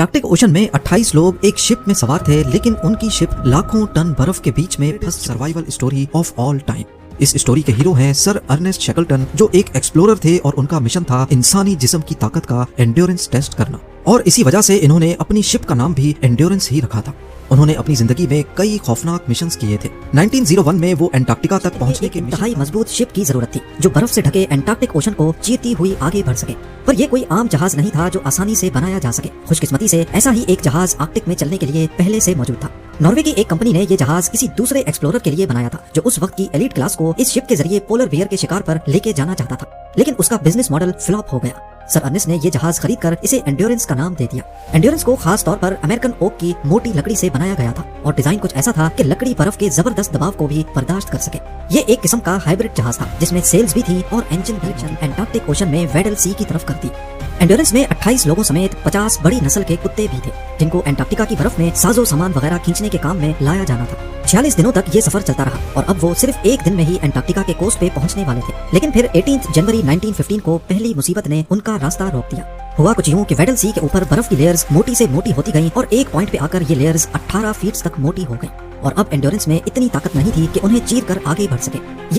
Antarctic ocean में 28 लोग एक शिप में सवार थे, लेकिन उनकी शिप लाखों टन बर्फ के बीच में फंस। Survival story of all time. इस स्टोरी के हीरो हैं सर अर्नेस्ट शैकलटन, जो एक एक्सप्लोरर थे और उनका मिशन था इंसानी जिस्म की ताकत का एंड्योरेंस टेस्ट करना, और इसी वजह से इन्होंने अपनी शिप का नाम भी एंड्योरेंस ही रखा था। उन्होंने अपनी जिंदगी में कई खौफनाक मिशंस किए थे। 1901 में वो अंटार्कटिका तक पहुंचने के इंतहाई मजबूत शिप की जरूरत थी जो बर्फ से ढके अंटार्कटिक ओशन को चीरती हुई आगे बढ़ सके, पर यह कोई आम जहाज नहीं था जो आसानी से बनाया जा सके। खुशकिस्मती से ऐसा ही एक जहाज आर्कटिक में चलने के लिए पहले से मौजूद था। नॉर्वे की एक कंपनी ने यह जहाज किसी दूसरे एक्सप्लोरर के लिए बनाया था, जो उस वक्त की एलीट क्लास को इस शिप के जरिए पोलर बियर के शिकार पर लेके जाना चाहता था, लेकिन उसका बिजनेस मॉडल फ्लॉप हो गया। सर अर्नेस्ट ने यह जहाज खरीदकर इसे एंड्योरेंस का नाम दे दिया। एंड्योरेंस को खास तौर पर अमेरिकन ओक की मोटी लकड़ी से बनाया गया था और डिजाइन कुछ ऐसा था कि लकड़ी बर्फ के जबरदस्त दबाव को भी बर्दाश्त कर सके। ये एक किस्म का हाइब्रिड जहाज था जिसमें सेल्स भी थी और इंजन भी अंटार्कटिक ओशन में वेडल सी की तरफ करती। एंड्योरेंस में 28 लोगों समेत 50 बड़ी नस्ल के कुत्ते भी थे, जिनको अंटार्कटिका की बर्फ में साजो सामान वगैरह खींचने के काम में लाया जाना था। 46 दिनों तक ये सफर चलता रहा और अब वो सिर्फ एक दिन में ही अंटार्कटिका के कोस्ट पे पहुंचने वाले थे। लेकिन फिर 18 जनवरी 1915 को पहली मुसीबत ने उनका रास्ता रोक दिया। हुआ कुछ यूं कि वेडल सी के ऊपर बर्फ की लेयर्स मोटी से मोटी होती गईं और एक पॉइंट पे आकर ये लेयर्स 18 फीट तक मोटी हो गईं और अब एंड्योरेंस में इतनी ताकत नहीं थी कि उन्हें चीर कर आगे बढ़ सके।